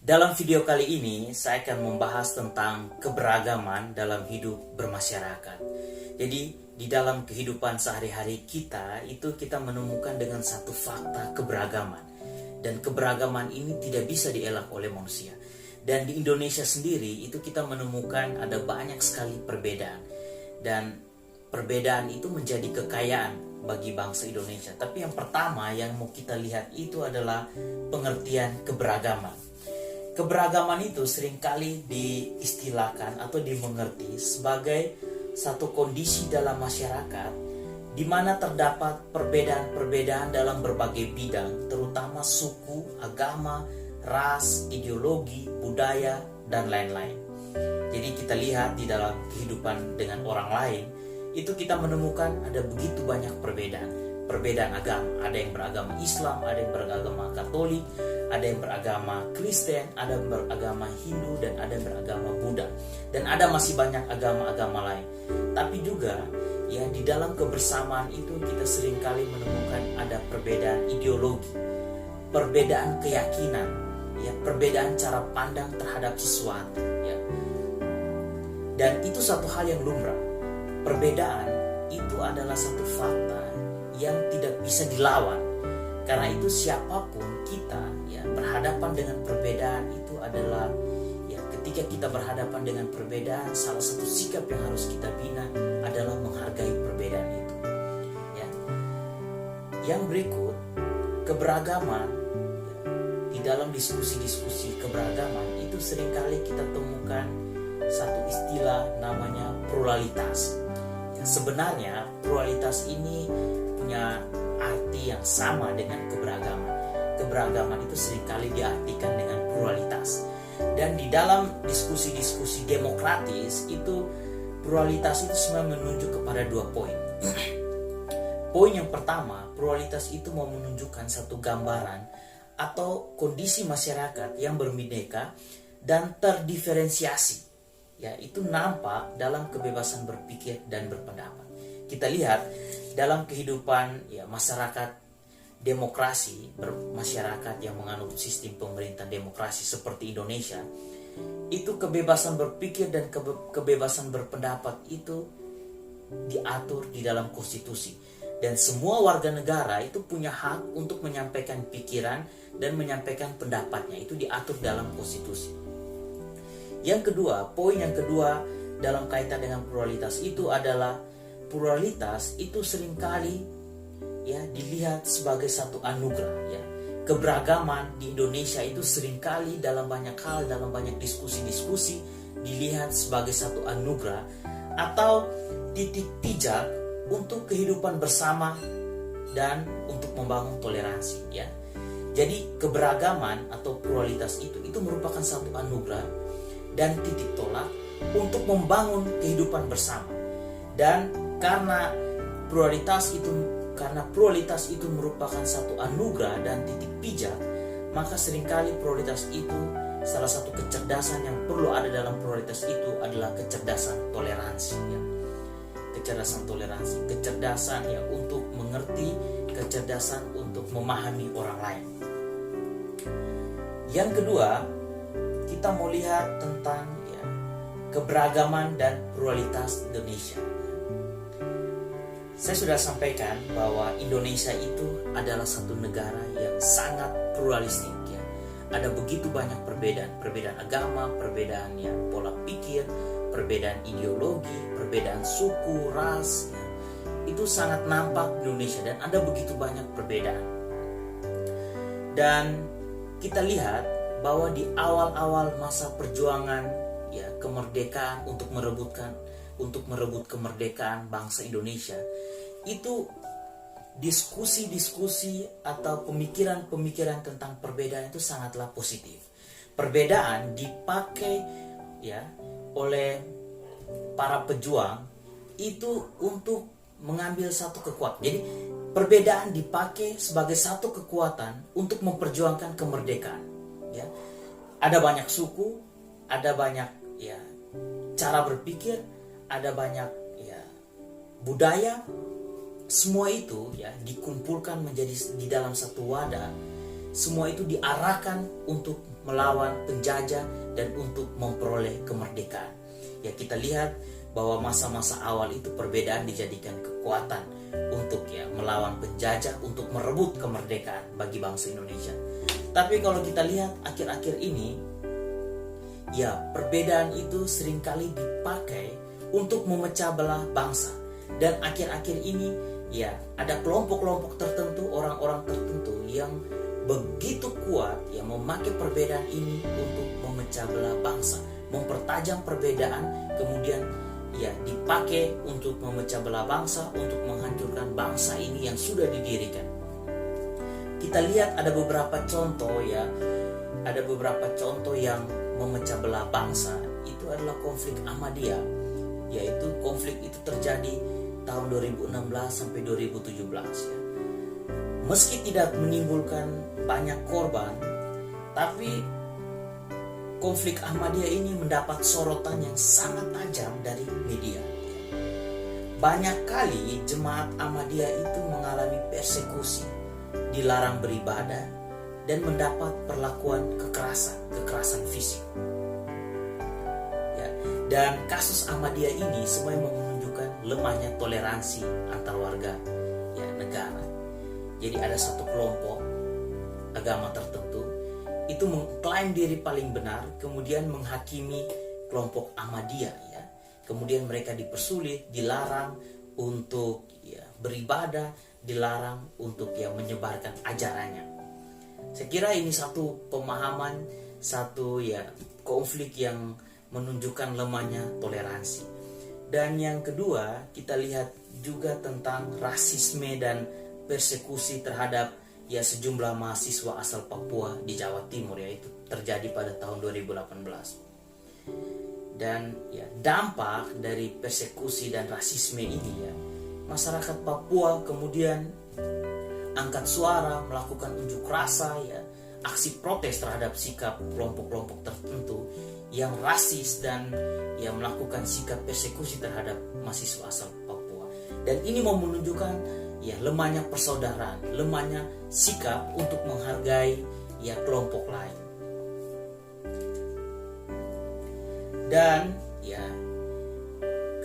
Dalam video kali ini, saya akan membahas tentang keberagaman dalam hidup bermasyarakat. Jadi, di dalam kehidupan sehari-hari kita, itu kita menemukan dengan satu fakta keberagaman. Dan keberagaman ini tidak bisa dielak oleh manusia. Dan di Indonesia sendiri, itu kita menemukan ada banyak sekali perbedaan. Dan perbedaan itu menjadi kekayaan bagi bangsa Indonesia. Tapi yang pertama yang mau kita lihat itu adalah pengertian keberagaman. Keberagaman itu seringkali diistilahkan atau dimengerti sebagai satu kondisi dalam masyarakat di mana terdapat perbedaan-perbedaan dalam berbagai bidang, terutama suku, agama, ras, ideologi, budaya, dan lain-lain. Jadi kita lihat di dalam kehidupan dengan orang lain, itu kita menemukan ada begitu banyak perbedaan. Perbedaan agama, ada yang beragama Islam, ada yang beragama Katolik, ada yang beragama Kristen, ada yang beragama Hindu, dan ada yang beragama Buddha. Dan ada masih banyak agama-agama lain. Tapi juga ya di dalam kebersamaan itu kita seringkali menemukan ada perbedaan ideologi, perbedaan keyakinan, ya, perbedaan cara pandang terhadap sesuatu, ya. Dan itu satu hal yang lumrah. Perbedaan itu adalah satu fakta yang tidak bisa dilawan. Karena itu siapapun kita ya berhadapan dengan perbedaan itu adalah ya ketika kita berhadapan dengan perbedaan, salah satu sikap yang harus kita bina adalah menghargai perbedaan itu. Ya. Yang berikut, keberagaman ya, di dalam diskusi-diskusi keberagaman itu seringkali kita temukan satu istilah namanya pluralitas. Ya, sebenarnya pluralitas ini punya arti yang sama dengan keberagaman. Keberagaman itu seringkali diartikan dengan pluralitas. Dan di dalam diskusi-diskusi demokratis itu pluralitas itu sebenarnya menunjuk kepada dua poin. Poin yang pertama, pluralitas itu mau menunjukkan satu gambaran atau kondisi masyarakat yang berbineka dan terdiferensiasi. Ya, itu nampak dalam kebebasan berpikir dan berpendapat. Kita lihat dalam kehidupan ya masyarakat demokrasi, masyarakat yang menganut sistem pemerintahan demokrasi seperti Indonesia, itu kebebasan berpikir dan kebebasan berpendapat itu diatur di dalam konstitusi. Dan semua warga negara itu punya hak untuk menyampaikan pikiran dan menyampaikan pendapatnya, itu diatur dalam konstitusi. Yang kedua, poin yang kedua dalam kaitan dengan pluralitas itu adalah pluralitas itu seringkali ya dilihat sebagai satu anugerah ya. Keberagaman di Indonesia itu seringkali dalam banyak hal, dalam banyak diskusi-diskusi dilihat sebagai satu anugerah atau titik pijak untuk kehidupan bersama dan untuk membangun toleransi ya. Jadi keberagaman atau pluralitas itu merupakan satu anugerah dan titik tolak untuk membangun kehidupan bersama. Dan karena pluralitas itu merupakan satu anugerah dan titik pijak, maka seringkali pluralitas itu salah satu kecerdasan yang perlu ada dalam pluralitas itu adalah kecerdasan toleransi ya. Kecerdasan toleransi, kecerdasan ya untuk mengerti, kecerdasan untuk memahami orang lain. Yang kedua, kita mau lihat tentang ya, keberagaman dan pluralitas Indonesia. Saya sudah sampaikan bahwa Indonesia itu adalah satu negara yang sangat pluralistik ya. Ada begitu banyak perbedaan agama, perbedaan ya, pola pikir, perbedaan ideologi, perbedaan suku, ras ya. Itu sangat nampak di Indonesia dan ada begitu banyak perbedaan. Dan kita lihat bahwa di awal-awal masa perjuangan ya kemerdekaan untuk merebut kemerdekaan bangsa Indonesia, itu diskusi-diskusi atau pemikiran-pemikiran tentang perbedaan itu sangatlah positif. Perbedaan dipakai ya oleh para pejuang itu untuk mengambil satu kekuatan. Jadi perbedaan dipakai sebagai satu kekuatan untuk memperjuangkan kemerdekaan. Ya, ada banyak suku, ada banyak ya cara berpikir, ada banyak ya budaya, semua itu ya dikumpulkan menjadi di dalam satu wadah. Semua itu diarahkan untuk melawan penjajah dan untuk memperoleh kemerdekaan. Ya, kita lihat bahwa masa-masa awal itu perbedaan dijadikan kekuatan untuk melawan penjajah, untuk merebut kemerdekaan bagi bangsa Indonesia. Tapi kalau kita lihat akhir-akhir ini, perbedaan itu seringkali dipakai untuk memecah belah bangsa. Dan akhir-akhir ini ada kelompok-kelompok tertentu, orang-orang tertentu yang begitu kuat memakai perbedaan ini untuk memecah belah bangsa, mempertajam perbedaan, kemudian dipakai untuk memecah belah bangsa, untuk menghancurkan bangsa ini yang sudah didirikan. Kita lihat ada beberapa contoh yang memecah belah bangsa. Itu adalah konflik Ahmadiyah, yaitu konflik itu terjadi tahun 2016 sampai 2017 ya. Meski tidak menimbulkan banyak korban, tapi konflik Ahmadiyah ini mendapat sorotan yang sangat tajam dari media. Banyak kali jemaat Ahmadiyah itu mengalami persekusi, dilarang beribadah, dan mendapat perlakuan kekerasan fisik. Dan kasus Ahmadiyah ini semuanya menunjukkan lemahnya toleransi antar warga negara. Jadi ada satu kelompok agama tertentu itu mengklaim diri paling benar, kemudian menghakimi kelompok Ahmadiyah Kemudian mereka dipersulit, dilarang untuk beribadah, dilarang untuk menyebarkan ajarannya. Saya kira ini satu pemahaman, satu konflik yang menunjukkan lemahnya toleransi. Dan yang kedua, kita lihat juga tentang rasisme dan persekusi terhadap sejumlah mahasiswa asal Papua di Jawa Timur, yaitu terjadi pada tahun 2018. Dan dampak dari persekusi dan rasisme ini masyarakat Papua kemudian angkat suara, melakukan unjuk rasa aksi protes terhadap sikap kelompok-kelompok tertentu yang rasis dan melakukan sikap persekusi terhadap mahasiswa asal Papua. Dan ini mau menunjukkan lemahnya persaudaraan, lemahnya sikap untuk menghargai kelompok lain. Dan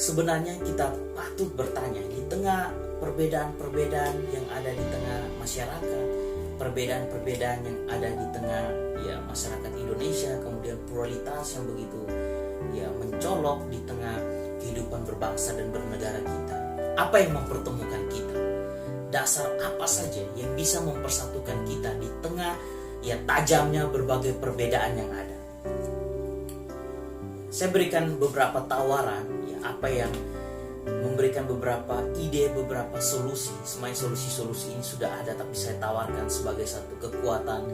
sebenarnya kita patut bertanya, di tengah perbedaan-perbedaan yang ada di tengah masyarakat, perbedaan-perbedaan yang ada di tengah masyarakat Indonesia, kemudian pluralitas yang begitu mencolok di tengah kehidupan berbangsa dan bernegara kita, apa yang mempertemukan kita? Dasar apa saja yang bisa mempersatukan kita di tengah tajamnya berbagai perbedaan yang ada? Saya berikan beberapa tawaran, apa yang memberikan beberapa ide, beberapa solusi. Semua solusi-solusi ini sudah ada, tapi saya tawarkan sebagai satu kekuatan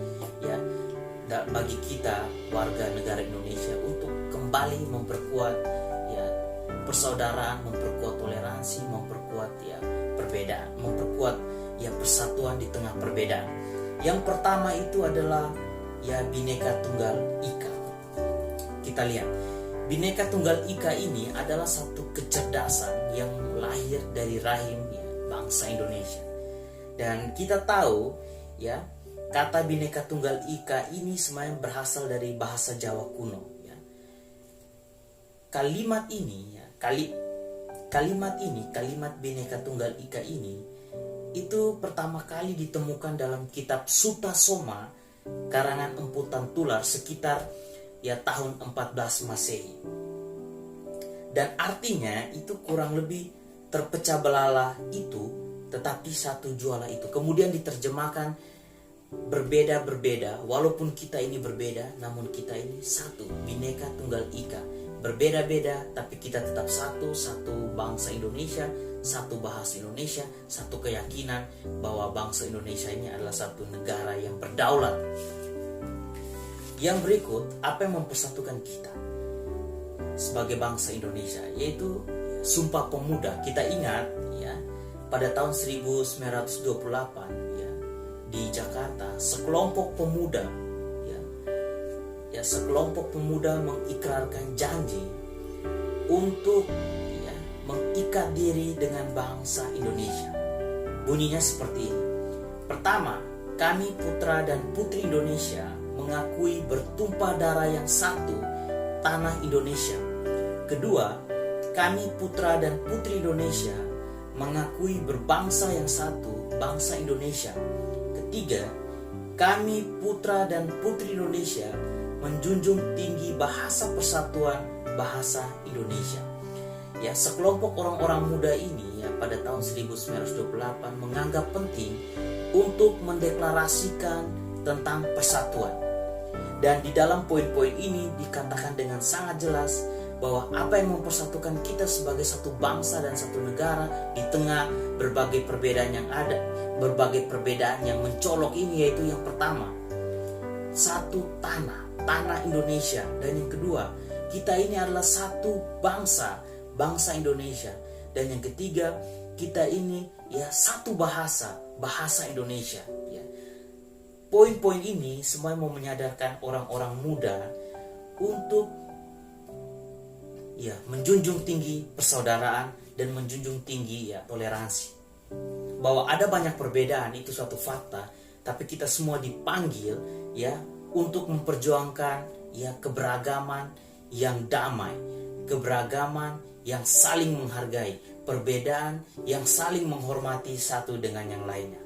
bagi kita warga negara Indonesia untuk kembali memperkuat persaudaraan, memperkuat toleransi, memperkuat perbedaan, memperkuat persatuan di tengah perbedaan. Yang pertama itu adalah Bhinneka Tunggal Ika. Kita lihat, Bhinneka Tunggal Ika ini adalah satu kecerdasan yang lahir dari rahim bangsa Indonesia. Dan kita tahu kata Bhinneka Tunggal Ika ini semuanya berasal dari bahasa Jawa kuno. Kalimat Bhinneka Tunggal Ika ini itu pertama kali ditemukan dalam kitab Sutta Soma karangan Empu Tantular sekitar tahun 14 Masehi. Dan artinya itu kurang lebih terpecah belah itu, tetapi satu jualah itu. Kemudian diterjemahkan berbeda-berbeda, walaupun kita ini berbeda, namun kita ini satu, Bhinneka Tunggal Ika. Berbeda-beda, tapi kita tetap satu bangsa Indonesia, satu bahasa Indonesia, satu keyakinan bahwa bangsa Indonesia ini adalah satu negara yang berdaulat. Yang berikut, apa yang mempersatukan kita sebagai bangsa Indonesia, yaitu Sumpah Pemuda. Kita ingat pada tahun 1928 di Jakarta, sekelompok pemuda mengikrarkan janji untuk mengikat diri dengan bangsa Indonesia. Bunyinya seperti ini. Pertama, kami putra dan putri Indonesia mengakui bertumpah darah yang satu, tanah Indonesia. Kedua, kami putra dan putri Indonesia mengakui berbangsa yang satu, bangsa Indonesia. Ketiga, kami putra dan putri Indonesia menjunjung tinggi bahasa persatuan, bahasa Indonesia. Ya, sekelompok orang-orang muda ini ya pada tahun 1928 menganggap penting untuk mendeklarasikan tentang persatuan. Dan di dalam poin-poin ini dikatakan dengan sangat jelas bahwa apa yang mempersatukan kita sebagai satu bangsa dan satu negara di tengah berbagai perbedaan yang ada, berbagai perbedaan yang mencolok ini, yaitu yang pertama, satu tanah Indonesia, dan yang kedua, kita ini adalah satu bangsa Indonesia, dan yang ketiga, kita ini ya satu bahasa Indonesia. Ya. Poin-poin ini semua mau menyadarkan orang-orang muda untuk ya menjunjung tinggi persaudaraan dan menjunjung tinggi ya toleransi. Bahwa ada banyak perbedaan itu suatu fakta, tapi kita semua dipanggil ya untuk memperjuangkan ya keberagaman yang damai, keberagaman yang saling menghargai, perbedaan yang saling menghormati satu dengan yang lainnya.